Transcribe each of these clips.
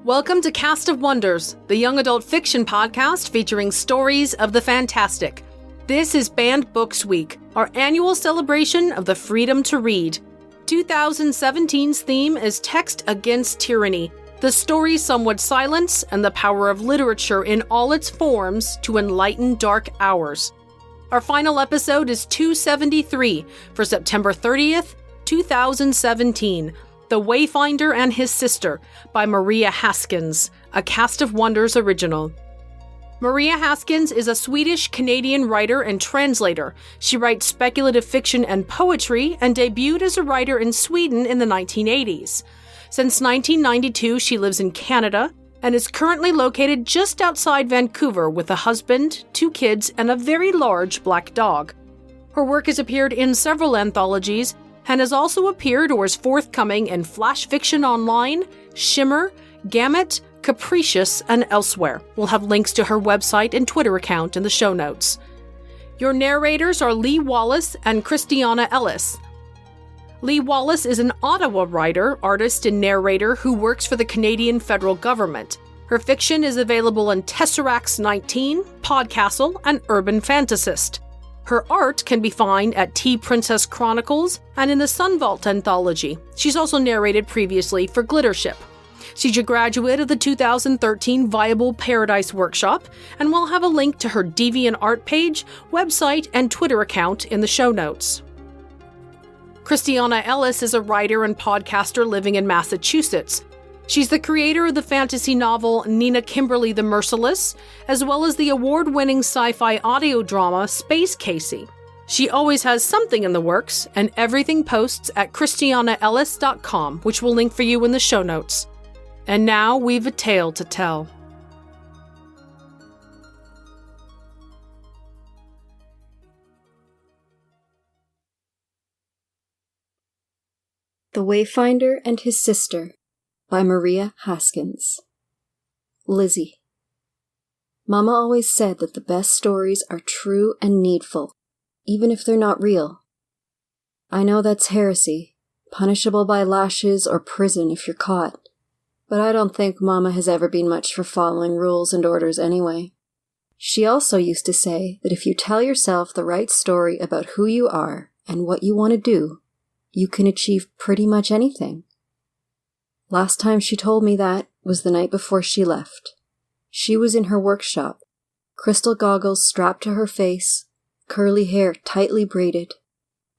Welcome to Cast of Wonders, the young adult fiction podcast featuring stories of the fantastic. This is Banned Books Week, our annual celebration of the freedom to read. 2017's theme is Text Against Tyranny, the story some would silence and the power of literature in all its forms to enlighten dark hours. Our final episode is 273 for September 30th, 2017. The Wayfinder and His Sister by Maria Haskins, a Cast of Wonders original. Maria Haskins is a Swedish-Canadian writer and translator. She writes speculative fiction and poetry and debuted as a writer in Sweden in the 1980s. Since 1992, she lives in Canada and is currently located just outside Vancouver with a husband, 2 kids, and a very large black dog. Her work has appeared in several anthologies and has also appeared or is forthcoming in Flash Fiction Online, Shimmer, Gamut, Capricious, and elsewhere. We'll have links to her website and Twitter account in the show notes. Your narrators are Lee Wallace and Christiana Ellis. Lee Wallace is an Ottawa writer, artist, and narrator who works for the Canadian federal government. Her fiction is available in Tesseracts 19, Podcastle, and Urban Fantasist. Her art can be found at Tea Princess Chronicles and in the Sunvault anthology. She's also narrated previously for Glittership. She's a graduate of the 2013 Viable Paradise Workshop, and we'll have a link to her DeviantArt page, website, and Twitter account in the show notes. Christiana Ellis is a writer and podcaster living in Massachusetts. She's the creator of the fantasy novel Nina Kimberly the Merciless, as well as the award-winning sci-fi audio drama Space Casey. She always has something in the works, and everything posts at christianaellis.com, which we'll link for you in the show notes. And now we've a tale to tell. The Wayfinder and His Sister by Maria Haskins. Lizzie. Mama always said that the best stories are true and needful, even if they're not real. I know that's heresy, punishable by lashes or prison if you're caught, but I don't think Mama has ever been much for following rules and orders anyway. She also used to say that if you tell yourself the right story about who you are and what you want to do, you can achieve pretty much anything. Last time she told me that was the night before she left. She was in her workshop, crystal goggles strapped to her face, curly hair tightly braided,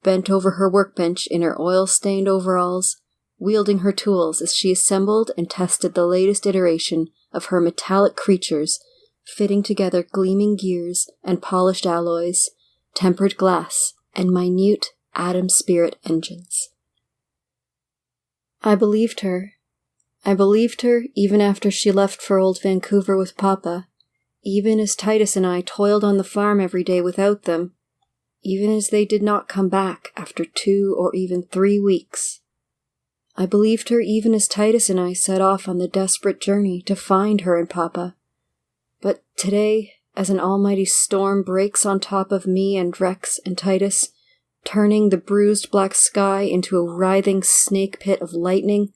bent over her workbench in her oil-stained overalls, wielding her tools as she assembled and tested the latest iteration of her metallic creatures, fitting together gleaming gears and polished alloys, tempered glass, and minute atom spirit engines. I believed her. I believed her even after she left for old Vancouver with Papa, even as Titus and I toiled on the farm every day without them, even as they did not come back after 2 or even 3 weeks. I believed her even as Titus and I set off on the desperate journey to find her and Papa. But today, as an almighty storm breaks on top of me and Rex and Titus, turning the bruised black sky into a writhing snake pit of lightning,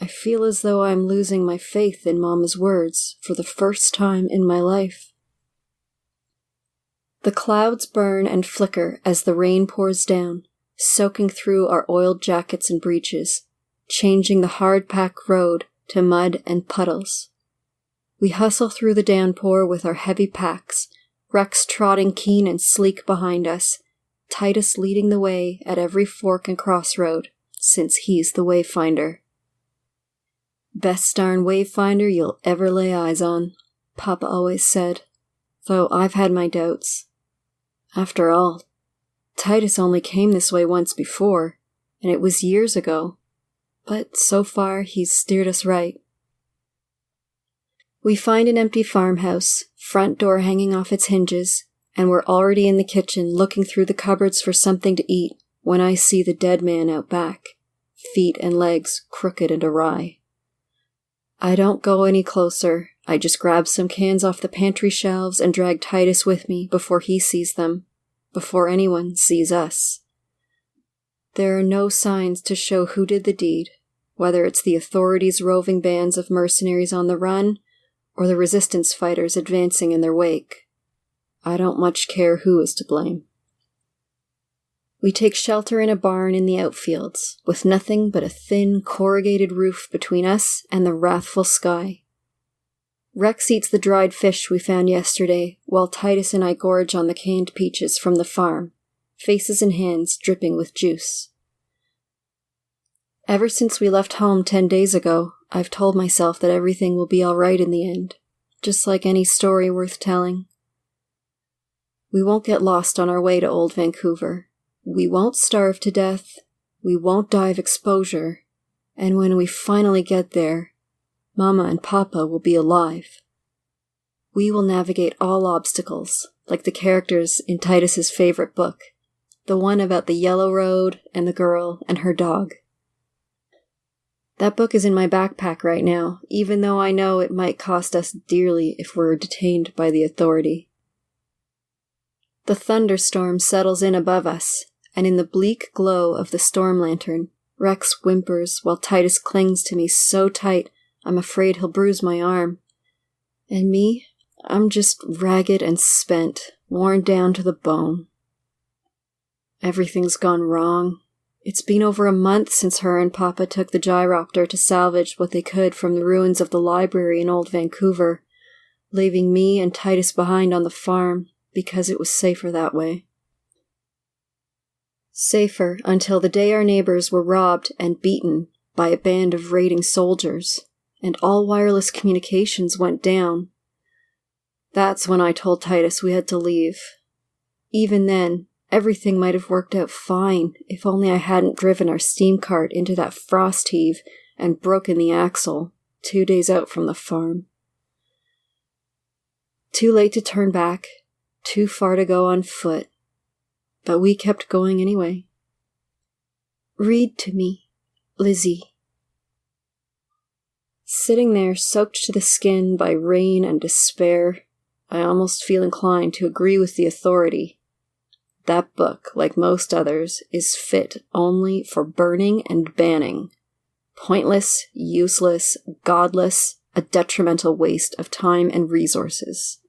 I feel as though I am losing my faith in Mama's words for the first time in my life. The clouds burn and flicker as the rain pours down, soaking through our oiled jackets and breeches, changing the hard-packed road to mud and puddles. We hustle through the downpour with our heavy packs, Rex trotting keen and sleek behind us, Titus leading the way at every fork and crossroad, since he's the Wayfinder. Best darn Wayfinder you'll ever lay eyes on, Papa always said, though I've had my doubts. After all, Titus only came this way once before, and it was years ago, but so far he's steered us right. We find an empty farmhouse, front door hanging off its hinges, and we're already in the kitchen looking through the cupboards for something to eat when I see the dead man out back, feet and legs crooked and awry. I don't go any closer. I just grab some cans off the pantry shelves and drag Titus with me before he sees them, before anyone sees us. There are no signs to show who did the deed, whether it's the authorities' roving bands of mercenaries on the run, or the resistance fighters advancing in their wake. I don't much care who is to blame. We take shelter in a barn in the outfields, with nothing but a thin, corrugated roof between us and the wrathful sky. Rex eats the dried fish we found yesterday, while Titus and I gorge on the canned peaches from the farm, faces and hands dripping with juice. Ever since we left home 10 days ago, I've told myself that everything will be all right in the end, just like any story worth telling. We won't get lost on our way to Old Vancouver. We won't starve to death. We won't die of exposure. And when we finally get there, Mama and Papa will be alive. We will navigate all obstacles, like the characters in Titus's favorite book, the one about the yellow road and the girl and her dog. That book is in my backpack right now, even though I know it might cost us dearly if we're detained by the authority. The thunderstorm settles in above us, and in the bleak glow of the storm lantern, Rex whimpers while Titus clings to me so tight I'm afraid he'll bruise my arm. And me, I'm just ragged and spent, worn down to the bone. Everything's gone wrong. It's been over a month since her and Papa took the gyropter to salvage what they could from the ruins of the library in Old Vancouver, leaving me and Titus behind on the farm because it was safer that way. Safer until the day our neighbors were robbed and beaten by a band of raiding soldiers, and all wireless communications went down. That's when I told Titus we had to leave. Even then, everything might have worked out fine if only I hadn't driven our steam cart into that frost heave and broken the axle 2 days out from the farm. Too late to turn back, too far to go on foot, but we kept going anyway. Read to me, Lizzie. Sitting there soaked to the skin by rain and despair, I almost feel inclined to agree with the authority. That book, like most others, is fit only for burning and banning. Pointless, useless, godless, a detrimental waste of time and resources.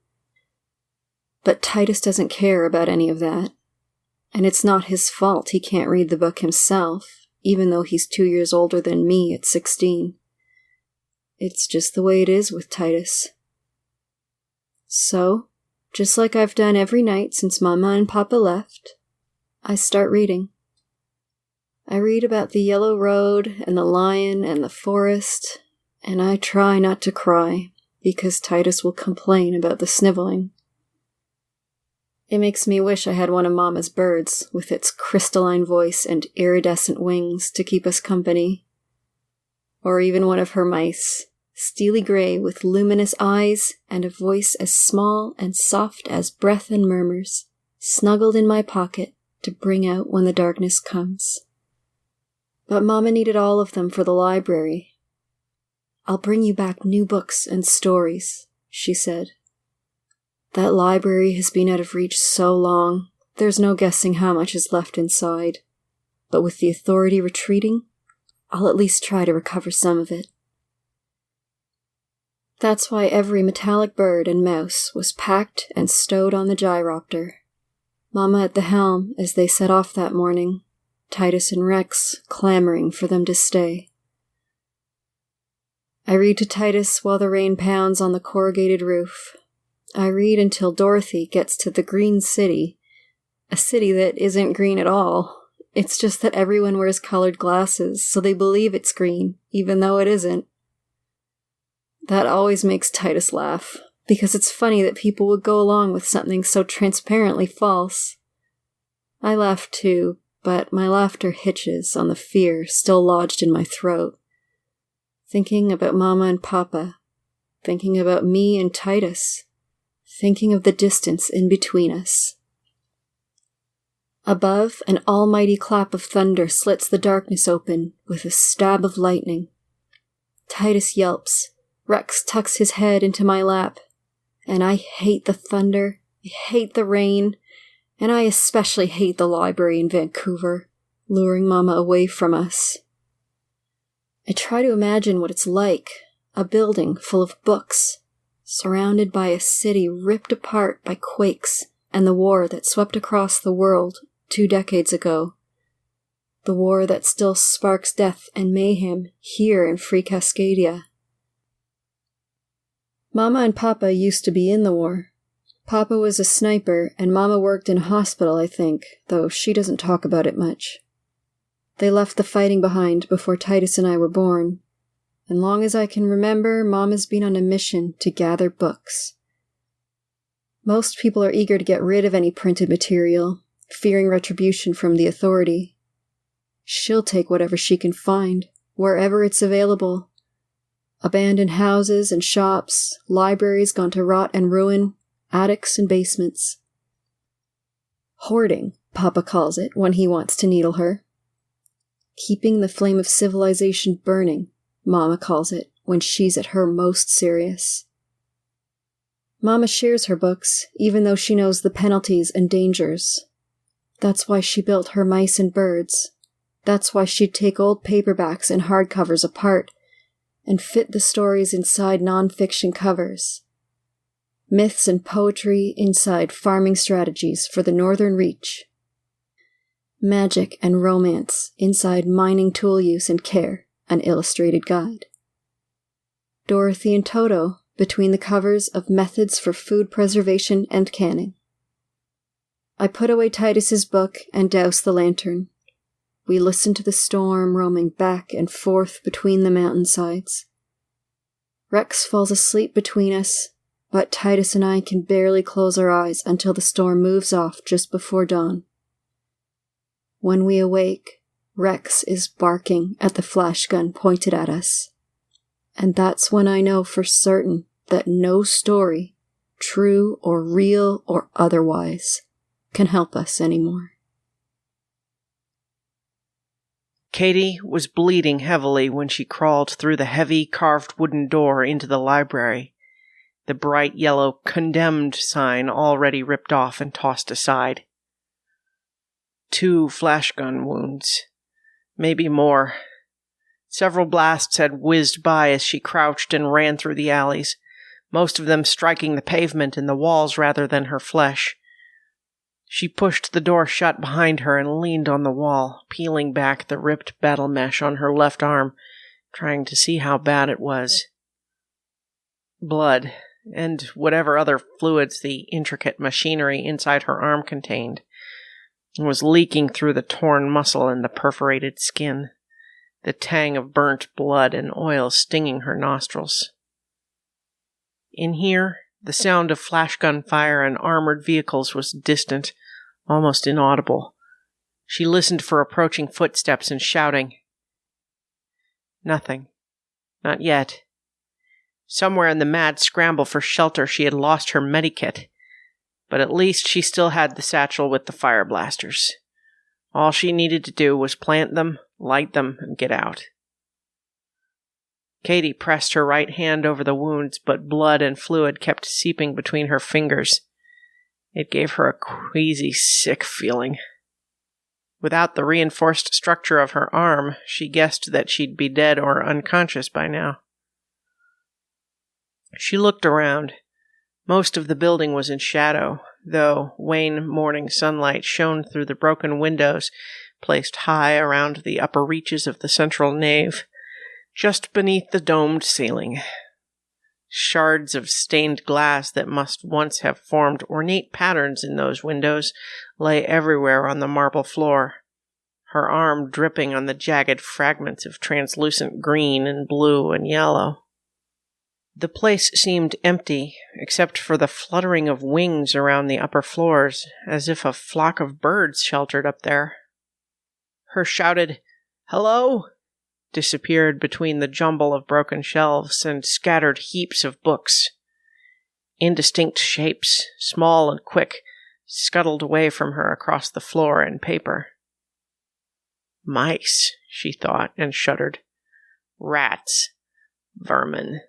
But Titus doesn't care about any of that. And it's not his fault he can't read the book himself, even though he's 2 years older than me at 16. It's just the way it is with Titus. So, just like I've done every night since Mama and Papa left, I start reading. I read about the yellow road and the lion and the forest, and I try not to cry, because Titus will complain about the sniveling. It makes me wish I had one of Mama's birds, with its crystalline voice and iridescent wings to keep us company. Or even one of her mice, steely gray with luminous eyes and a voice as small and soft as breath and murmurs, snuggled in my pocket to bring out when the darkness comes. But Mama needed all of them for the library. I'll bring you back new books and stories, she said. That library has been out of reach so long, there's no guessing how much is left inside. But with the authority retreating, I'll at least try to recover some of it. That's why every metallic bird and mouse was packed and stowed on the gyropter. Mama at the helm as they set off that morning, Titus and Rex clamoring for them to stay. I read to Titus while the rain pounds on the corrugated roof. I read until Dorothy gets to the Green City, a city that isn't green at all. It's just that everyone wears colored glasses, so they believe it's green, even though it isn't. That always makes Titus laugh, because it's funny that people would go along with something so transparently false. I laugh too, but my laughter hitches on the fear still lodged in my throat. Thinking about Mama and Papa, thinking about me and Titus, thinking of the distance in between us. Above, an almighty clap of thunder slits the darkness open with a stab of lightning. Titus yelps. Rex tucks his head into my lap. And I hate the thunder, I hate the rain, and I especially hate the library in Vancouver, luring Mama away from us. I try to imagine what it's like, a building full of books, surrounded by a city ripped apart by quakes and the war that swept across the world 2 decades ago. The war that still sparks death and mayhem here in Free Cascadia. Mama and Papa used to be in the war. Papa was a sniper, and Mama worked in a hospital, I think, though she doesn't talk about it much. They left the fighting behind before Titus and I were born, and long as I can remember, Mama's been on a mission to gather books. Most people are eager to get rid of any printed material, fearing retribution from the authority. She'll take whatever she can find, wherever it's available. Abandoned houses and shops, libraries gone to rot and ruin, attics and basements. Hoarding, Papa calls it when he wants to needle her. Keeping the flame of civilization burning, Mama calls it when she's at her most serious. Mama shares her books, even though she knows the penalties and dangers. That's why she built her Mice and Birds. That's why she'd take old paperbacks and hardcovers apart and fit the stories inside non-fiction covers. Myths and poetry inside farming strategies for the Northern Reach. Magic and romance inside mining tool use and care, an illustrated guide. Dorothy and Toto between the covers of Methods for Food Preservation and Canning. I put away Titus's book and douse the lantern. We listen to the storm roaming back and forth between the mountainsides. Rex falls asleep between us, but Titus and I can barely close our eyes until the storm moves off just before dawn. When we awake, Rex is barking at the flash gun pointed at us. And that's when I know for certain that no story, true or real or otherwise, can help us anymore. Katie was bleeding heavily when she crawled through the heavy carved wooden door into the library, the bright yellow condemned sign already ripped off and tossed aside. 2 flash gun wounds, maybe more. Several blasts had whizzed by as she crouched and ran through the alleys, most of them striking the pavement and the walls rather than her flesh. She pushed the door shut behind her and leaned on the wall, peeling back the ripped battle mesh on her left arm, trying to see how bad it was. Blood, and whatever other fluids the intricate machinery inside her arm contained, was leaking through the torn muscle and the perforated skin, the tang of burnt blood and oil stinging her nostrils. In here, the sound of flash gun fire and armored vehicles was distant, almost inaudible. She listened for approaching footsteps and shouting. Nothing. Not yet. Somewhere in the mad scramble for shelter she had lost her medikit, but at least she still had the satchel with the fire blasters. All she needed to do was plant them, light them, and get out. Katie pressed her right hand over the wounds, but blood and fluid kept seeping between her fingers. It gave her a queasy, sick feeling. Without the reinforced structure of her arm, she guessed that she'd be dead or unconscious by now. She looked around. Most of the building was in shadow, though wan morning sunlight shone through the broken windows placed high around the upper reaches of the central nave, just beneath the domed ceiling. Shards of stained glass that must once have formed ornate patterns in those windows lay everywhere on the marble floor, her arm dripping on the jagged fragments of translucent green and blue and yellow. The place seemed empty, except for the fluttering of wings around the upper floors, as if a flock of birds sheltered up there. Her shouted, "Hello?" disappeared between the jumble of broken shelves and scattered heaps of books. Indistinct shapes, small and quick, scuttled away from her across the floor and paper. Mice, she thought, and shuddered. Rats. Vermin.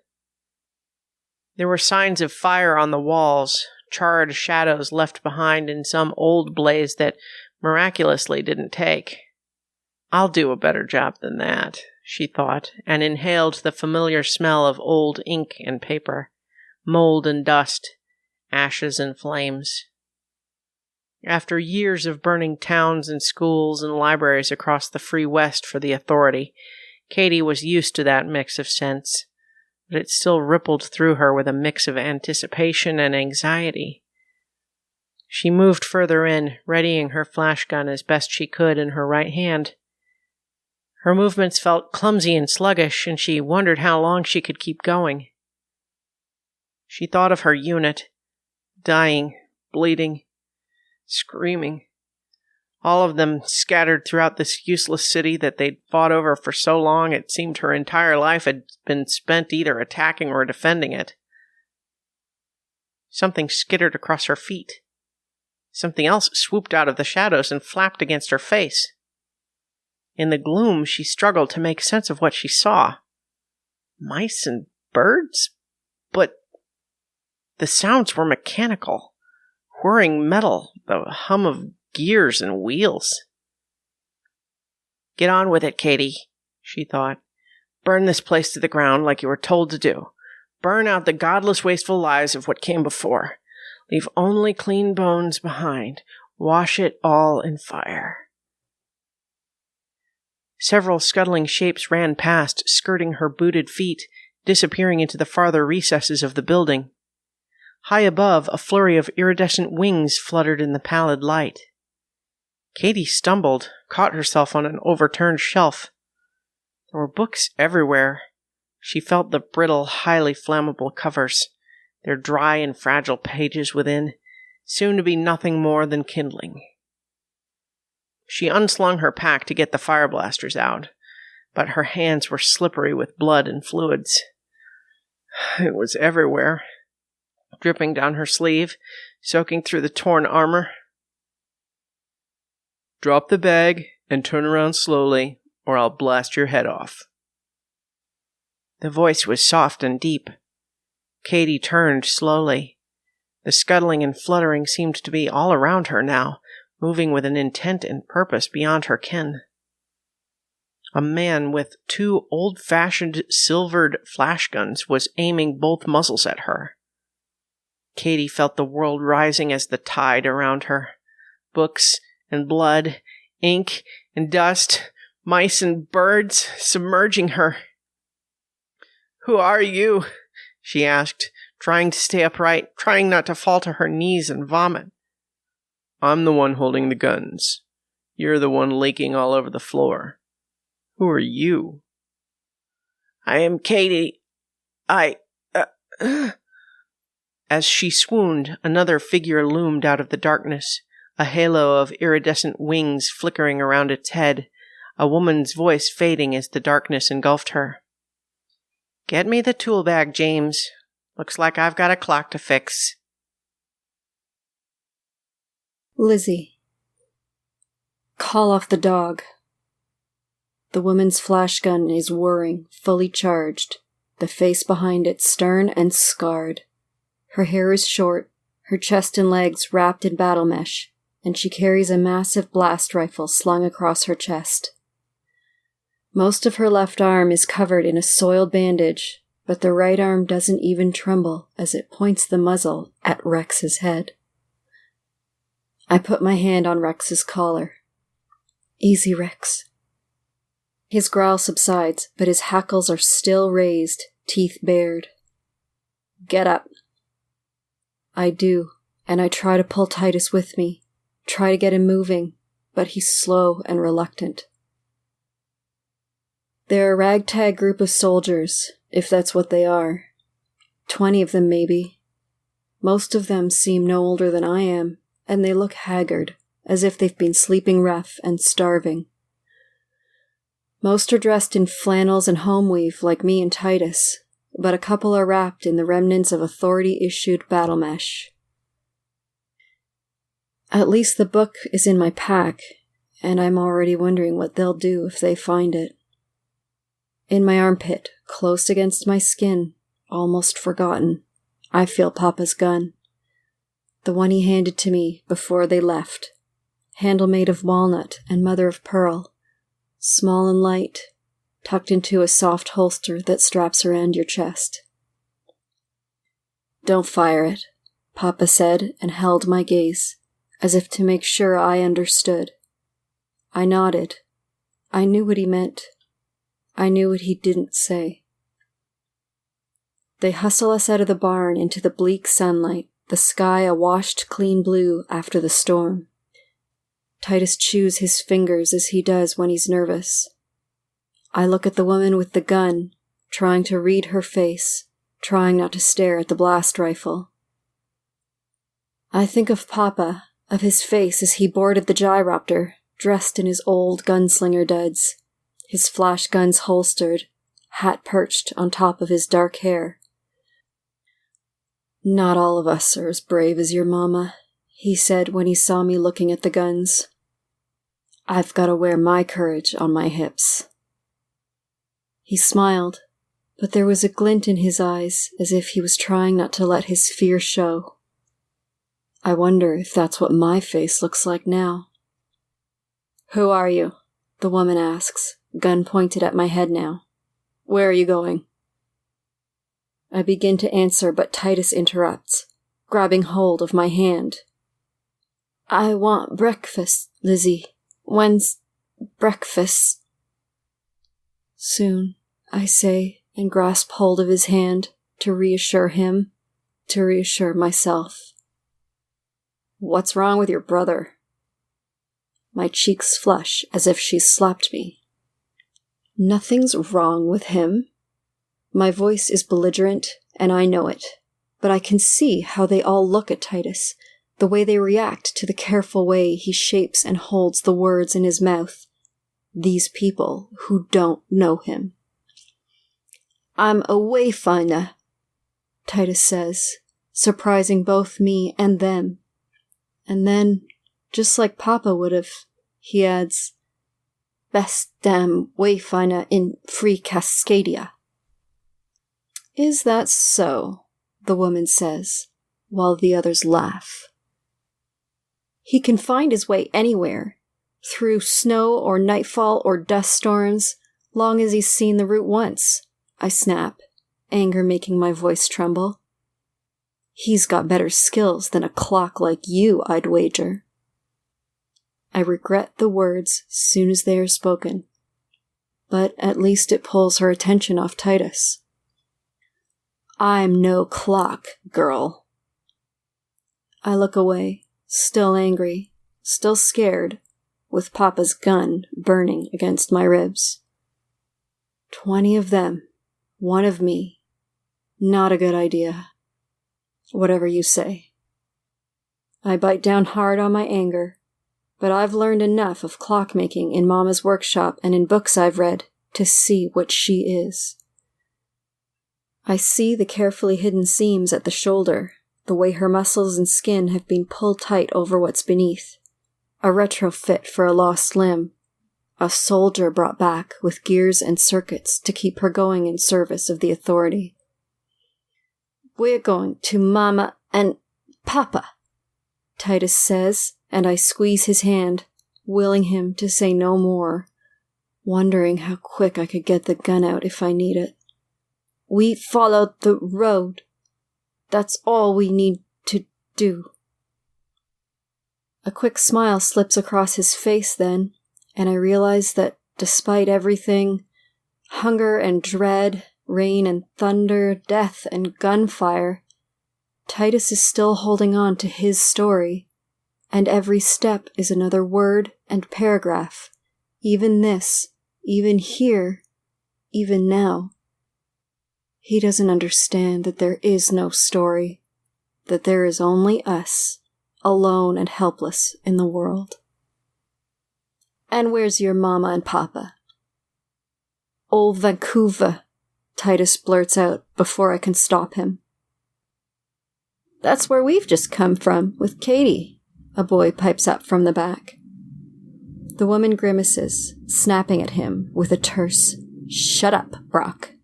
There were signs of fire on the walls, charred shadows left behind in some old blaze that miraculously didn't take. I'll do a better job than that, she thought, and inhaled the familiar smell of old ink and paper, mold and dust, ashes and flames. After years of burning towns and schools and libraries across the free West for the authority, Katie was used to that mix of scents, but it still rippled through her with a mix of anticipation and anxiety. She moved further in, readying her flash gun as best she could in her right hand. Her movements felt clumsy and sluggish, and she wondered how long she could keep going. She thought of her unit, dying, bleeding, screaming, all of them scattered throughout this useless city that they'd fought over for so long it seemed her entire life had been spent either attacking or defending it. Something skittered across her feet. Something else swooped out of the shadows and flapped against her face. In the gloom, she struggled to make sense of what she saw. Mice and birds? But the sounds were mechanical, whirring metal, the hum of gears and wheels. Get on with it, Katie, she thought. Burn this place to the ground like you were told to do. Burn out the godless, wasteful lives of what came before. Leave only clean bones behind. Wash it all in fire. Several scuttling shapes ran past, skirting her booted feet, disappearing into the farther recesses of the building. High above, a flurry of iridescent wings fluttered in the pallid light. Katie stumbled, caught herself on an overturned shelf. There were books everywhere. She felt the brittle, highly flammable covers, their dry and fragile pages within, soon to be nothing more than kindling. She unslung her pack to get the fire blasters out, but her hands were slippery with blood and fluids. It was everywhere, dripping down her sleeve, soaking through the torn armor. Drop the bag and turn around slowly, or I'll blast your head off. The voice was soft and deep. Katie turned slowly. The scuttling and fluttering seemed to be all around her now, moving with an intent and purpose beyond her ken. A man with 2 old-fashioned silvered flash guns was aiming both muzzles at her. Katie felt the world rising as the tide around her. Books and blood, ink and dust, mice and birds submerging her. "Who are you?" she asked, trying to stay upright, trying not to fall to her knees and vomit. "I'm the one holding the guns. You're the one leaking all over the floor. Who are you?" "I am Katie. As she swooned, another figure loomed out of the darkness, a halo of iridescent wings flickering around its head, a woman's voice fading as the darkness engulfed her. "Get me the tool bag, James. Looks like I've got a clock to fix." Lizzie. Call off the dog. The woman's flash gun is whirring, fully charged, the face behind it stern and scarred. Her hair is short, her chest and legs wrapped in battle mesh, and she carries a massive blast rifle slung across her chest. Most of her left arm is covered in a soiled bandage, but the right arm doesn't even tremble as it points the muzzle at Rex's head. I put my hand on Rex's collar. "Easy, Rex." His growl subsides, but his hackles are still raised, teeth bared. "Get up." I do, and I try to pull Titus with me, try to get him moving, but he's slow and reluctant. They're a ragtag group of soldiers, if that's what they are. 20 of them, maybe. Most of them seem no older than I am, and they look haggard, as if they've been sleeping rough and starving. Most are dressed in flannels and home weave like me and Titus, but a couple are wrapped in the remnants of authority-issued battle mesh. At least the book is in my pack, and I'm already wondering what they'll do if they find it. In my armpit, close against my skin, almost forgotten, I feel Papa's gun. The one he handed to me before they left. Handle made of walnut and mother of pearl. small and light, tucked into a soft holster that straps around your chest. "Don't fire it," Papa said and held my gaze, as if to make sure I understood. I nodded. I knew what he meant. I knew what he didn't say. They hustle us out of the barn into the bleak sunlight, the sky a washed clean blue after the storm. Titus chews his fingers as he does when he's nervous. I look at the woman with the gun, trying to read her face, trying not to stare at the blast rifle. I think of Papa, of his face as he boarded the gyrocopter, dressed in his old gunslinger duds, his flash guns holstered, hat perched on top of his dark hair. "Not all of us are as brave as your mama," he said when he saw me looking at the guns. "I've got to wear my courage on my hips." He smiled, but there was a glint in his eyes as if he was trying not to let his fear show. I wonder if that's what my face looks like now. "Who are you?" the woman asks, gun pointed at my head now. "Where are you going?" I begin to answer, but Titus interrupts, grabbing hold of my hand. "I want breakfast, Lizzie. When's breakfast?" "Soon," I say, and grasp hold of his hand to reassure him, to reassure myself. "What's wrong with your brother?" My cheeks flush as if she's slapped me. "Nothing's wrong with him." My voice is belligerent, and I know it, but I can see how they all look at Titus, the way they react to the careful way he shapes and holds the words in his mouth. These people who don't know him. "I'm a Wayfinder," Titus says, surprising both me and them. And then, just like Papa would have, he adds, "Best damn Wayfinder in free Cascadia." "Is that so?" the woman says, while the others laugh. "He can find his way anywhere, through snow or nightfall or dust storms, long as he's seen the route once," I snap, anger making my voice tremble. "He's got better skills than a clock like you, I'd wager." I regret the words soon as they are spoken, but at least it pulls her attention off Titus. "I'm no clock, girl." I look away, still angry, still scared, with Papa's gun burning against my ribs. 20 of them, 1 of me. Not a good idea. Whatever you say. I bite down hard on my anger, but I've learned enough of clockmaking in Mama's workshop and in books I've read to see what she is. I see the carefully hidden seams at the shoulder, the way her muscles and skin have been pulled tight over what's beneath. A retrofit for a lost limb. A soldier brought back with gears and circuits to keep her going in service of the authority. "We're going to Mama and Papa," Titus says, and I squeeze his hand, willing him to say no more, wondering how quick I could get the gun out if I need it. "We followed the road. That's all we need to do." A quick smile slips across his face then, and I realize that despite everything, hunger and dread, rain and thunder, death and gunfire, Titus is still holding on to his story, and every step is another word and paragraph, even this, even here, even now. He doesn't understand that there is no story, that there is only us, alone and helpless in the world. "And where's your Mama and Papa?" "Old Vancouver," Titus blurts out before I can stop him. "That's where we've just come from, with Katie," a boy pipes up from the back. The woman grimaces, snapping at him with a terse, "Shut up, Brock,"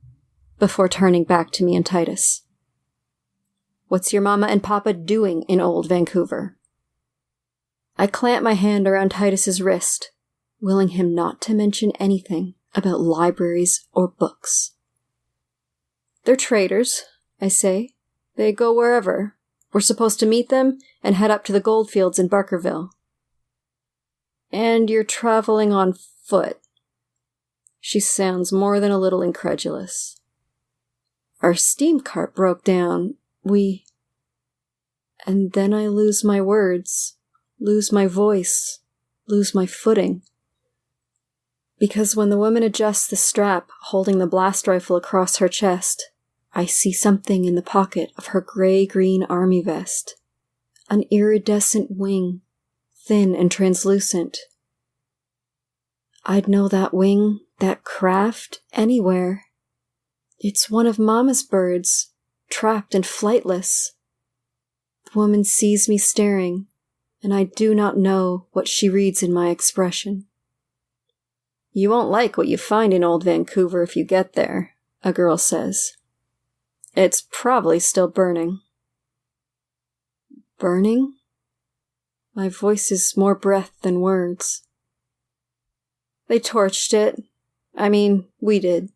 before turning back to me and Titus. "What's your Mama and Papa doing in old Vancouver?" I clamp my hand around Titus's wrist, willing him not to mention anything about libraries or books. "They're traders," I say. "They go wherever. We're supposed to meet them and head up to the goldfields in Barkerville." "And you're traveling on foot." She sounds more than a little incredulous. "Our steam cart broke down. And then I lose my words, lose my voice, lose my footing. Because when the woman adjusts the strap holding the blast rifle across her chest, I see something in the pocket of her gray-green army vest. An iridescent wing, thin and translucent. I'd know that wing, that craft, anywhere. It's one of Mama's birds, trapped and flightless. The woman sees me staring, and I do not know what she reads in my expression. "You won't like what you find in old Vancouver if you get there," a girl says. "It's probably still burning." Burning? My voice is more breath than words. "They torched it. We did.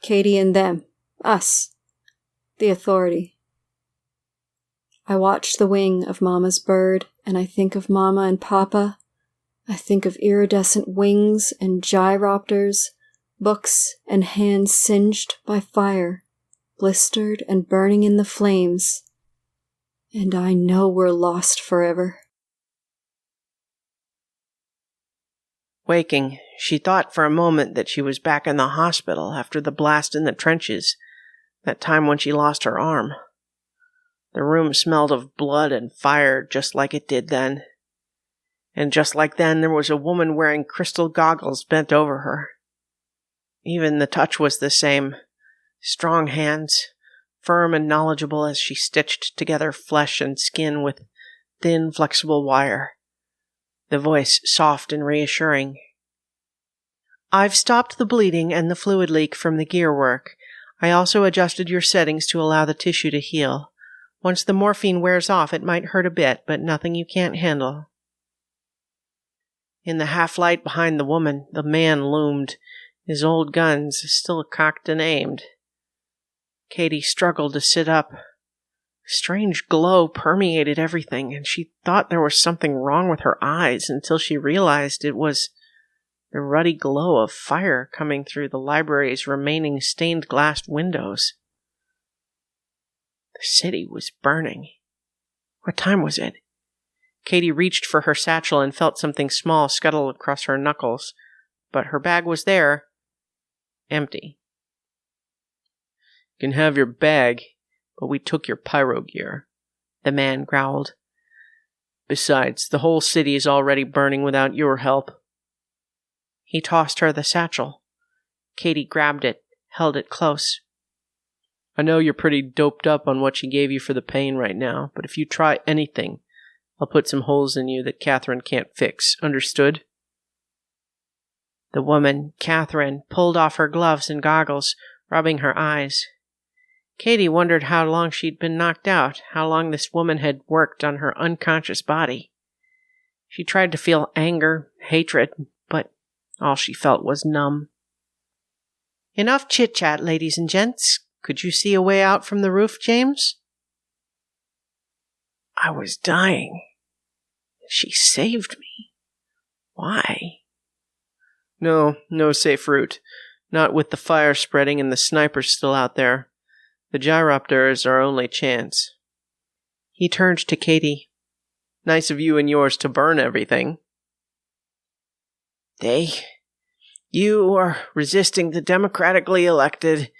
Katie and them. Us. The authority." I watch the wing of Mama's bird, and I think of Mama and Papa. I think of iridescent wings and gyropters, books and hands singed by fire, blistered and burning in the flames. And I know we're lost forever. Waking, she thought for a moment that she was back in the hospital after the blast in the trenches, that time when she lost her arm. The room smelled of blood and fire just like it did then. And just like then, there was a woman wearing crystal goggles bent over her. Even the touch was the same. Strong hands, firm and knowledgeable as she stitched together flesh and skin with thin, flexible wire. The voice soft and reassuring. "I've stopped the bleeding and the fluid leak from the gear work. I also adjusted your settings to allow the tissue to heal. Once the morphine wears off, it might hurt a bit, but nothing you can't handle." In the half-light behind the woman, the man loomed, his old guns still cocked and aimed. Katie struggled to sit up. A strange glow permeated everything, and she thought there was something wrong with her eyes until she realized it was the ruddy glow of fire coming through the library's remaining stained-glass windows. The city was burning. What time was it? Katie reached for her satchel and felt something small scuttle across her knuckles, but her bag was there, empty. "You can have your bag, but we took your pyro gear," the man growled. "Besides, the whole city is already burning without your help." He tossed her the satchel. Katie grabbed it, held it close. "I know you're pretty doped up on what she gave you for the pain right now, but if you try anything, I'll put some holes in you that Catherine can't fix. Understood?" The woman, Catherine, pulled off her gloves and goggles, rubbing her eyes. Katie wondered how long she'd been knocked out, how long this woman had worked on her unconscious body. She tried to feel anger, hatred, but all she felt was numb. "Enough chit-chat, ladies and gents. Could you see a way out from the roof, James?" I was dying. She saved me. Why? No safe route. Not with the fire spreading and the snipers still out there. The gyropter is our only chance. He turned to Katie. "Nice of you and yours to burn everything." You are resisting the democratically elected."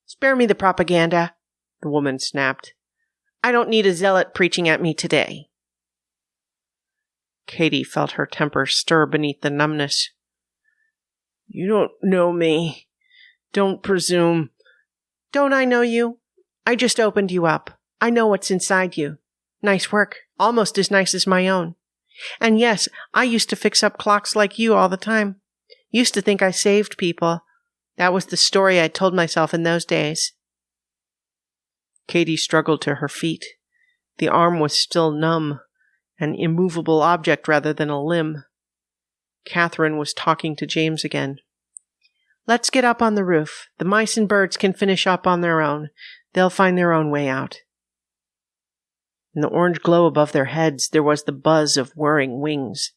"Spare me the propaganda," the woman snapped. "I don't need a zealot preaching at me today." Katie felt her temper stir beneath the numbness. "You don't know me. Don't presume." "Don't I know you? I just opened you up. I know what's inside you. Nice work. Almost as nice as my own. And yes, I used to fix up clocks like you all the time. Used to think I saved people. That was the story I told myself in those days." Katie struggled to her feet. The arm was still numb, an immovable object rather than a limb. Catherine was talking to James again. "Let's get up on the roof. The mice and birds can finish up on their own. They'll find their own way out." In the orange glow above their heads, there was the buzz of whirring wings.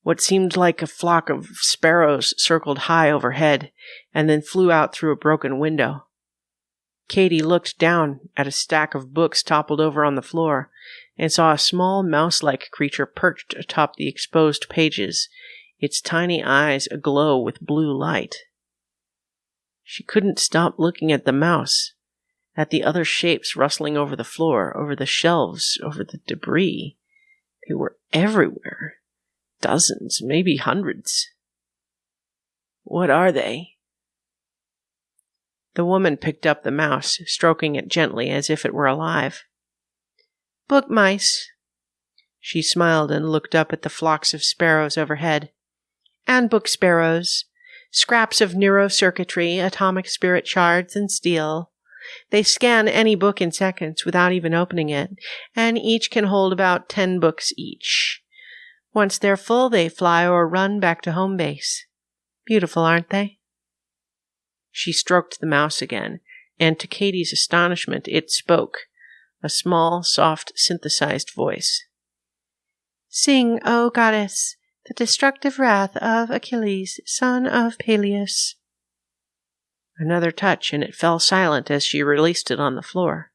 What seemed like a flock of sparrows circled high overhead, and then flew out through a broken window. Katie looked down at a stack of books toppled over on the floor, and saw a small mouse-like creature perched atop the exposed pages, its tiny eyes aglow with blue light. She couldn't stop looking at the mouse, at the other shapes rustling over the floor, over the shelves, over the debris. They were everywhere. Dozens, maybe hundreds. "What are they?" The woman picked up the mouse, stroking it gently as if it were alive. "Book mice." She smiled and looked up at the flocks of sparrows overhead. "And book sparrows. Scraps of neurocircuitry, atomic spirit shards, and steel. They scan any book in seconds without even opening it, and each can hold about 10 books each. Once they're full, they fly or run back to home base. Beautiful, aren't they?" She stroked the mouse again, and to Katie's astonishment, it spoke, a small, soft, synthesized voice. "Sing, O goddess, the destructive wrath of Achilles, son of Peleus." Another touch, and it fell silent as she released it on the floor.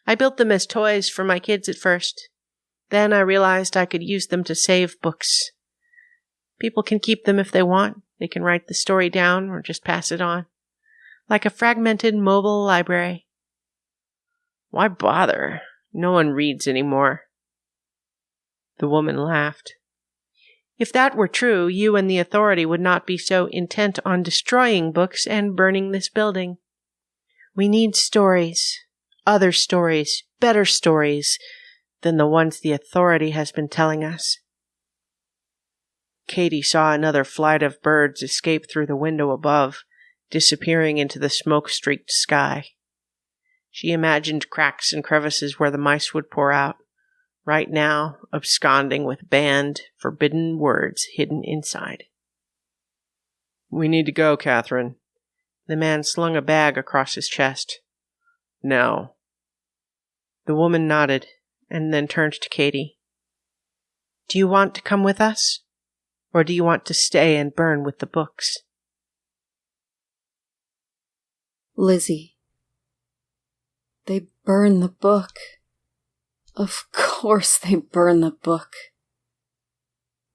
"I built them as toys for my kids at first. Then I realized I could use them to save books. People can keep them if they want. They can write the story down or just pass it on. Like a fragmented mobile library." "Why bother? No one reads anymore." The woman laughed. "If that were true, you and the authority would not be so intent on destroying books and burning this building. We need stories. Other stories. Better stories than the ones the authority has been telling us." Katie saw another flight of birds escape through the window above, disappearing into the smoke-streaked sky. She imagined cracks and crevices where the mice would pour out, right now absconding with banned, forbidden words hidden inside. "We need to go, Catherine." The man slung a bag across his chest. "No." The woman nodded, and then turned to Katie. "Do you want to come with us? Or do you want to stay and burn with the books?" Lizzie. They burn the book. Of course they burn the book.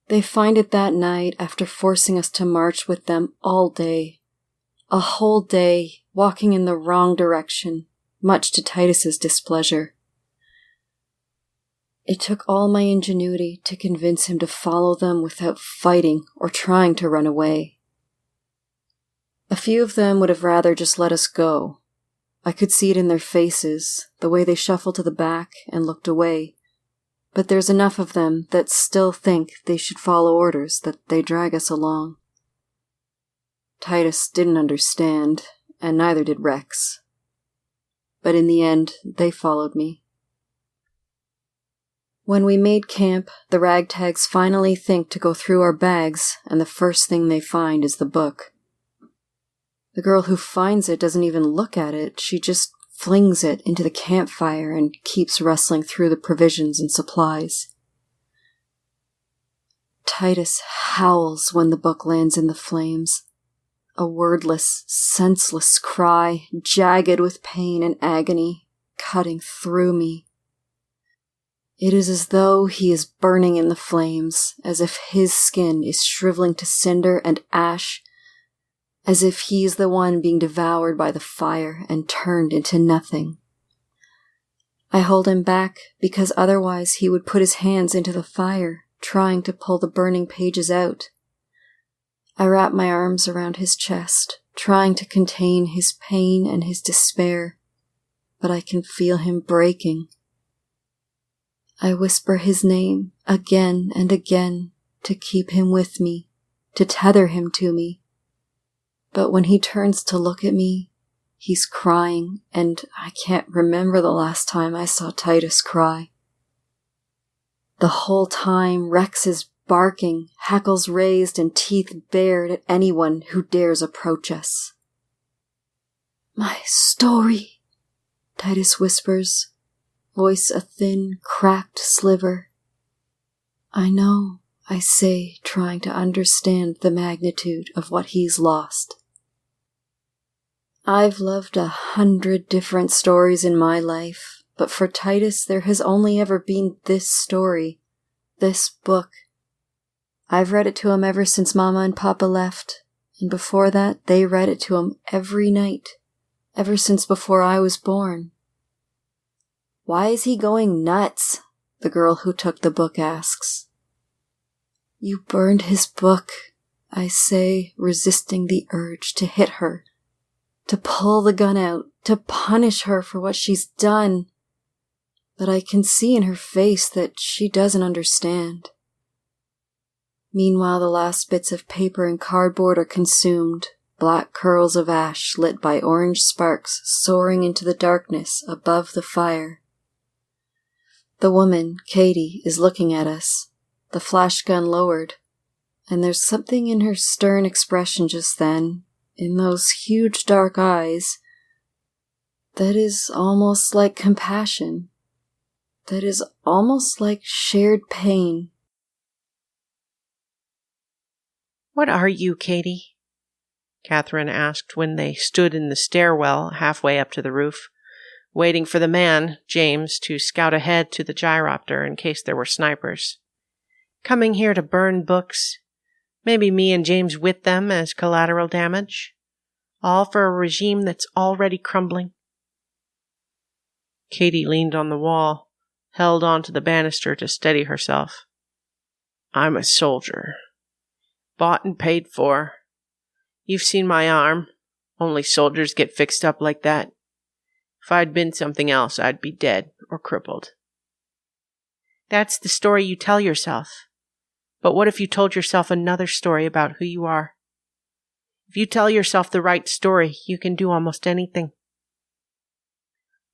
They find it that night after forcing us to march with them all day. A whole day, walking in the wrong direction, much to Titus's displeasure. It took all my ingenuity to convince him to follow them without fighting or trying to run away. A few of them would have rather just let us go. I could see it in their faces, the way they shuffled to the back and looked away. But there's enough of them that still think they should follow orders that they drag us along. Titus didn't understand, and neither did Rex. But in the end, they followed me. When we made camp, the ragtags finally think to go through our bags, and the first thing they find is the book. The girl who finds it doesn't even look at it, she just flings it into the campfire and keeps rustling through the provisions and supplies. Titus howls when the book lands in the flames. A wordless, senseless cry, jagged with pain and agony, cutting through me. It is as though he is burning in the flames, as if his skin is shriveling to cinder and ash, as if he is the one being devoured by the fire and turned into nothing. I hold him back because otherwise he would put his hands into the fire, trying to pull the burning pages out. I wrap my arms around his chest, trying to contain his pain and his despair, but I can feel him breaking. I whisper his name again and again to keep him with me, to tether him to me. But when he turns to look at me, he's crying, and I can't remember the last time I saw Titus cry. The whole time Rex is barking, hackles raised and teeth bared at anyone who dares approach us. "My story," Titus whispers, voice a thin, cracked sliver. "I know," I say, trying to understand the magnitude of what he's lost. I've loved 100 different stories in my life, but for Titus there has only ever been this story, this book. I've read it to him ever since Mama and Papa left, and before that they read it to him every night, ever since before I was born. "Why is he going nuts?" the girl who took the book asks. "You burned his book," I say, resisting the urge to hit her, to pull the gun out, to punish her for what she's done. But I can see in her face that she doesn't understand. Meanwhile, the last bits of paper and cardboard are consumed, black curls of ash lit by orange sparks soaring into the darkness above the fire. The woman, Katie, is looking at us, the flash gun lowered, and there's something in her stern expression just then, in those huge dark eyes, that is almost like compassion, that is almost like shared pain. "What are you, Katie?" Catherine asked when they stood in the stairwell halfway up to the roof, waiting for the man, James, to scout ahead to the gyropter in case there were snipers. "Coming here to burn books? Maybe me and James with them as collateral damage? All for a regime that's already crumbling?" Katie leaned on the wall, held onto the banister to steady herself. "I'm a soldier. Bought and paid for. You've seen my arm. Only soldiers get fixed up like that. If I'd been something else, I'd be dead or crippled." "That's the story you tell yourself. But what if you told yourself another story about who you are? If you tell yourself the right story, you can do almost anything."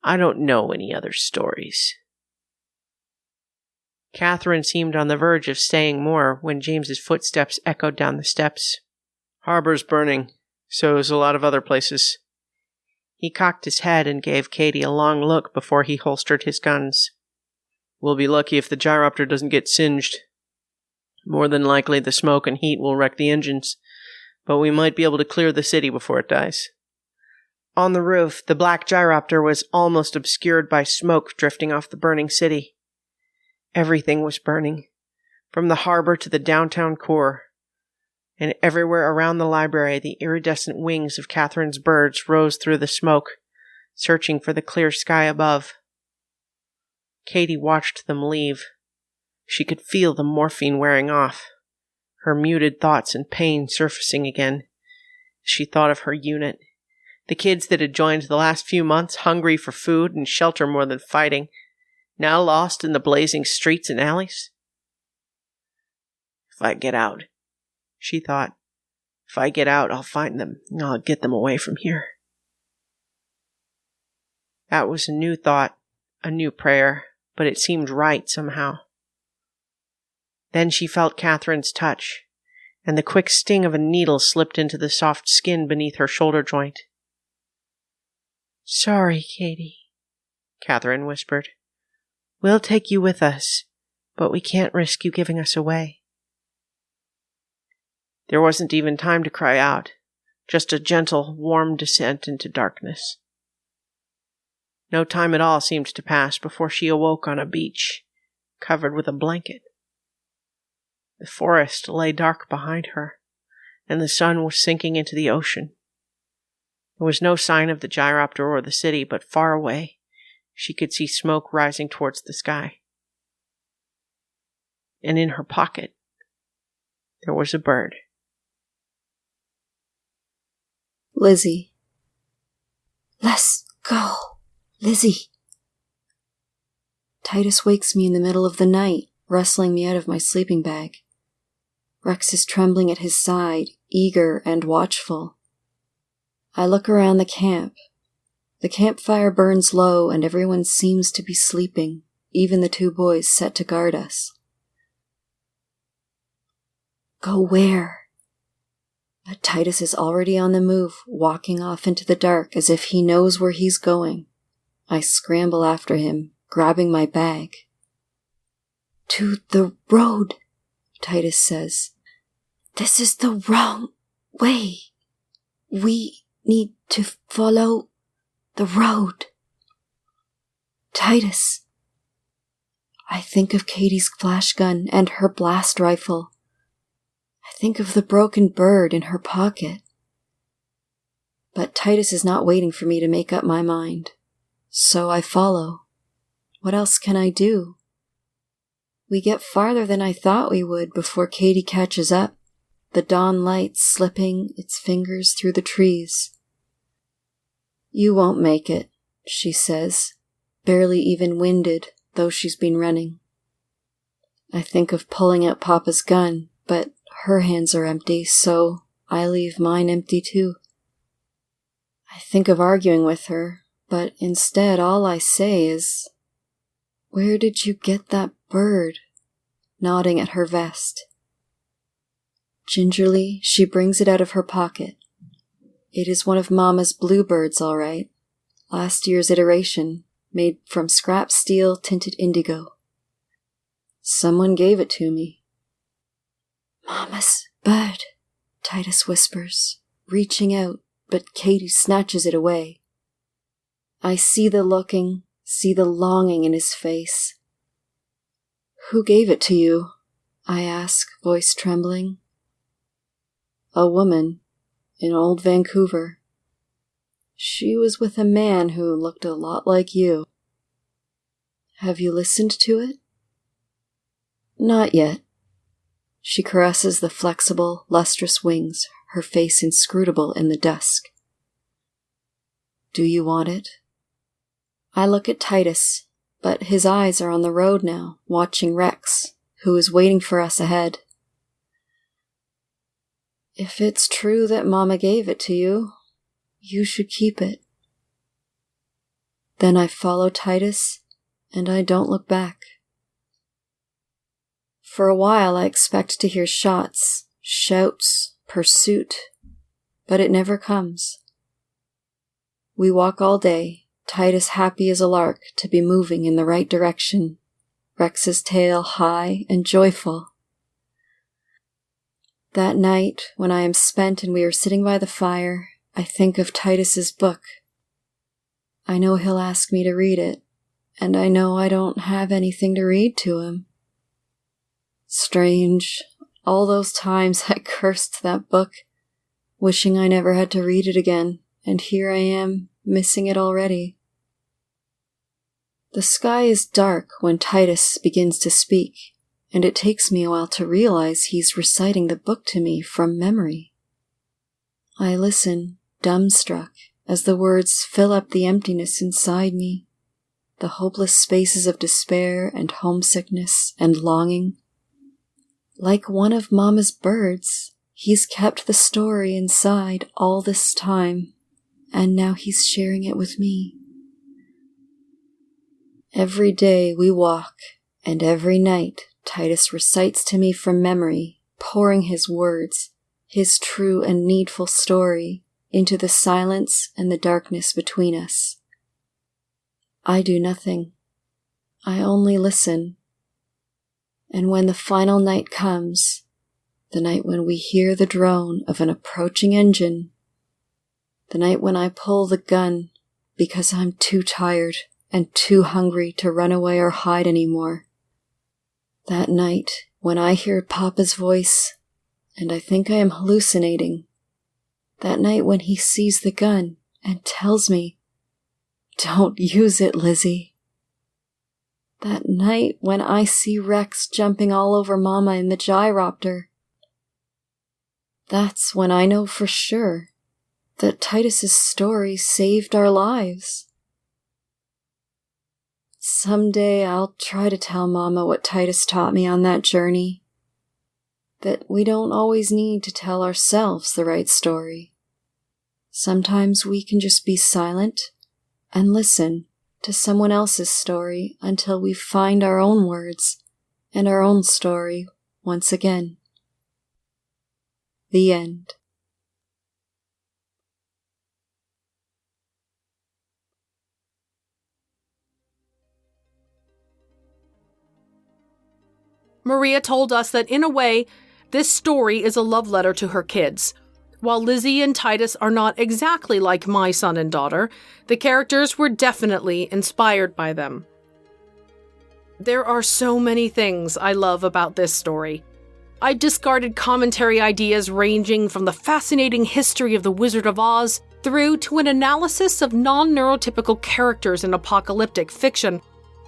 "I don't know any other stories." Catherine seemed on the verge of saying more when James's footsteps echoed down the steps. "Harbor's burning. So is a lot of other places." He cocked his head and gave Katie a long look before he holstered his guns. "We'll be lucky if the gyropter doesn't get singed. More than likely the smoke and heat will wreck the engines, but we might be able to clear the city before it dies." On the roof, the black gyropter was almost obscured by smoke drifting off the burning city. Everything was burning, from the harbor to the downtown core, and everywhere around the library the iridescent wings of Catherine's birds rose through the smoke, searching for the clear sky above. Katie watched them leave. She could feel the morphine wearing off, her muted thoughts and pain surfacing again. She thought of her unit, the kids that had joined the last few months hungry for food and shelter more than fighting, now lost in the blazing streets and alleys. "If I get out," she thought, "if I get out, I'll find them, and I'll get them away from here." That was a new thought, a new prayer, but it seemed right somehow. Then she felt Catherine's touch, and the quick sting of a needle slipped into the soft skin beneath her shoulder joint. "Sorry, Katie," Catherine whispered. "We'll take you with us, but we can't risk you giving us away." There wasn't even time to cry out, just a gentle, warm descent into darkness. No time at all seemed to pass before she awoke on a beach, covered with a blanket. The forest lay dark behind her, and the sun was sinking into the ocean. There was no sign of the gyropter or the city, but far away, she could see smoke rising towards the sky. And in her pocket, there was a bird. Lizzie. "Let's go, Lizzie." Titus wakes me in the middle of the night, wrestling me out of my sleeping bag. Rex is trembling at his side, eager and watchful. I look around the camp. The campfire burns low and everyone seems to be sleeping, even the two boys set to guard us. Go where? But Titus is already on the move, walking off into the dark as if he knows where he's going. I scramble after him, grabbing my bag. To the road, Titus says. This is the wrong way. We need to follow the road. Titus. I think of Katie's flash gun and her blast rifle. I think of the broken bird in her pocket. But Titus is not waiting for me to make up my mind. So I follow. What else can I do? We get farther than I thought we would before Katie catches up, the dawn light slipping its fingers through the trees. You won't make it, she says, barely even winded, though she's been running. I think of pulling out Papa's gun, but her hands are empty, so I leave mine empty too. I think of arguing with her, but instead all I say is, "Where did you get that bird?" nodding at her vest. Gingerly, she brings it out of her pocket. It is one of Mama's bluebirds, all right. Last year's iteration, made from scrap steel tinted indigo. Someone gave it to me. Mama's bird, Titus whispers, reaching out, but Katie snatches it away. I see the looking, see the longing in his face. Who gave it to you? I ask, voice trembling. A woman in old Vancouver. She was with a man who looked a lot like you. Have you listened to it? Not yet. She caresses the flexible, lustrous wings, her face inscrutable in the dusk. Do you want it? I look at Titus, but his eyes are on the road now, watching Rex, who is waiting for us ahead. If it's true that Mama gave it to you, you should keep it. Then I follow Titus, and I don't look back. For a while I expect to hear shots, shouts, pursuit, but it never comes. We walk all day, Titus happy as a lark to be moving in the right direction, Rex's tail high and joyful. That night, when I am spent and we are sitting by the fire, I think of Titus's book. I know he'll ask me to read it, and I know I don't have anything to read to him. Strange, all those times I cursed that book, wishing I never had to read it again, and here I am, missing it already. The sky is dark when Titus begins to speak, and it takes me a while to realize he's reciting the book to me from memory. I listen, dumbstruck, as the words fill up the emptiness inside me, the hopeless spaces of despair and homesickness and longing. Like one of Mama's birds, he's kept the story inside all this time, and now he's sharing it with me. Every day we walk, and every night Titus recites to me from memory, pouring his words, his true and needful story, into the silence and the darkness between us. I do nothing. I only listen. And when the final night comes, the night when we hear the drone of an approaching engine, the night when I pull the gun because I'm too tired and too hungry to run away or hide anymore, that night when I hear Papa's voice and I think I am hallucinating, that night when he sees the gun and tells me, "Don't use it, Lizzie." That night when I see Rex jumping all over Mama in the gyropter. That's when I know for sure that Titus's story saved our lives. Someday I'll try to tell Mama what Titus taught me on that journey. That we don't always need to tell ourselves the right story. Sometimes we can just be silent and listen to someone else's story until we find our own words and our own story once again. The End. Maria told us that, in a way, this story is a love letter to her kids. While Lizzie and Titus are not exactly like my son and daughter, the characters were definitely inspired by them. There are so many things I love about this story. I discarded commentary ideas ranging from the fascinating history of the Wizard of Oz through to an analysis of non-neurotypical characters in apocalyptic fiction.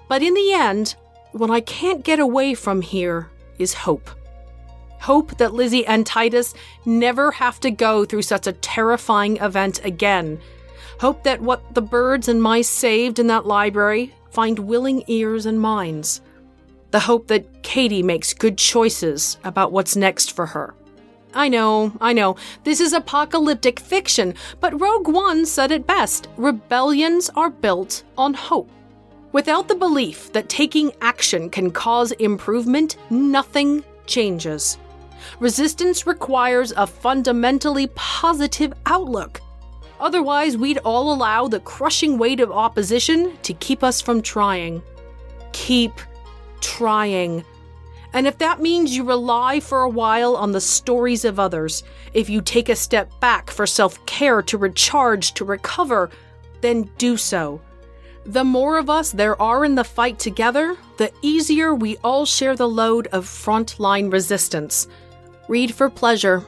But in the end, what I can't get away from here is hope. Hope that Lizzie and Titus never have to go through such a terrifying event again. Hope that what the birds and mice saved in that library find willing ears and minds. The hope that Katie makes good choices about what's next for her. I know, this is apocalyptic fiction, but Rogue One said it best: rebellions are built on hope. Without the belief that taking action can cause improvement, nothing changes. Resistance requires a fundamentally positive outlook. Otherwise, we'd all allow the crushing weight of opposition to keep us from trying. Keep trying. And if that means you rely for a while on the stories of others, if you take a step back for self-care to recharge, to recover, then do so. The more of us there are in the fight together, the easier we all share the load of frontline resistance. Read for pleasure.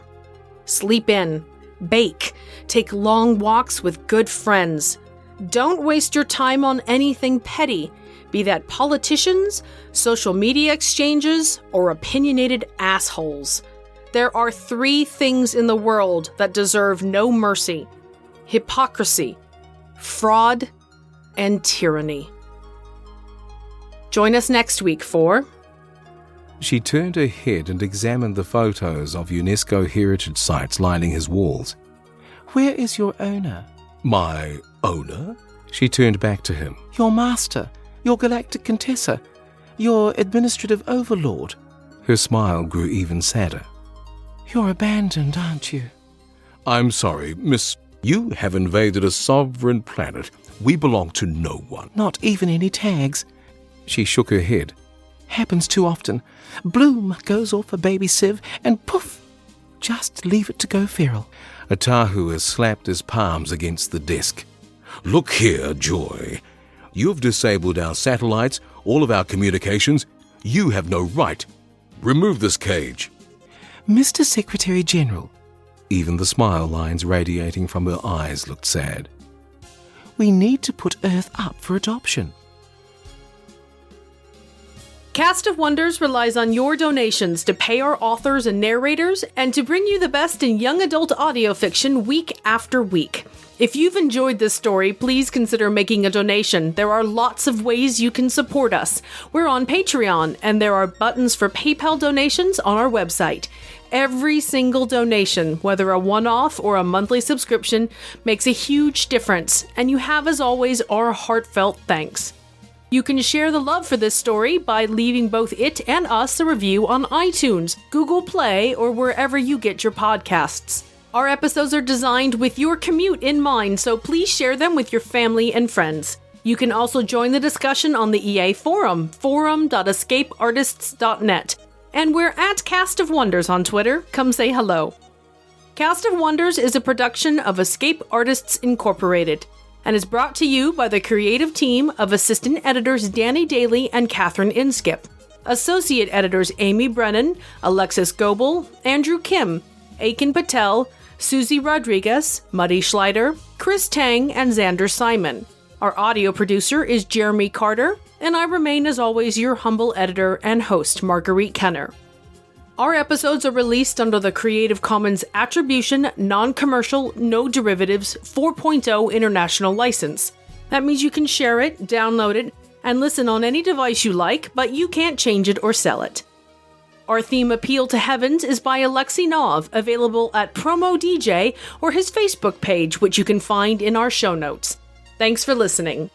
Sleep in. Bake. Take long walks with good friends. Don't waste your time on anything petty, be that politicians, social media exchanges, or opinionated assholes. There are 3 things in the world that deserve no mercy: hypocrisy, fraud, and tyranny. Join us next week for... She turned her head and examined the photos of UNESCO heritage sites lining his walls. Where is your owner? My owner? She turned back to him. Your master, your galactic contessa, your administrative overlord. Her smile grew even sadder. You're abandoned, aren't you? I'm sorry, miss. You have invaded a sovereign planet. We belong to no one. Not even any tags. She shook her head. Happens too often. Bloom goes off a baby sieve and poof! Just leave it to go feral. Atahu has slapped his palms against the desk. Look here, Joy. You've disabled our satellites, all of our communications. You have no right. Remove this cage. Mr. Secretary General. Even the smile lines radiating from her eyes looked sad. We need to put Earth up for adoption. Cast of Wonders relies on your donations to pay our authors and narrators and to bring you the best in young adult audio fiction week after week. If you've enjoyed this story, please consider making a donation. There are lots of ways you can support us. We're on Patreon, and there are buttons for PayPal donations on our website. Every single donation, whether a one-off or a monthly subscription, makes a huge difference, and you have, as always, our heartfelt thanks. You can share the love for this story by leaving both it and us a review on iTunes, Google Play, or wherever you get your podcasts. Our episodes are designed with your commute in mind, so please share them with your family and friends. You can also join the discussion on the EA Forum, forum.escapeartists.net. And we're at Cast of Wonders on Twitter. Come say hello. Cast of Wonders is a production of Escape Artists Incorporated and is brought to you by the creative team of assistant editors Danny Daly and Catherine Inskip, associate editors Amy Brennan, Alexis Goebel, Andrew Kim, Aiken Patel, Susie Rodriguez, Muddy Schleider, Chris Tang, and Xander Simon. Our audio producer is Jeremy Carter, and I remain, as always, your humble editor and host, Marguerite Kenner. Our episodes are released under the Creative Commons Attribution, Non-Commercial, No Derivatives 4.0 International License. That means you can share it, download it, and listen on any device you like, but you can't change it or sell it. Our theme, Appeal to Heavens, is by Alexei Nov, available at Promo DJ or his Facebook page, which you can find in our show notes. Thanks for listening.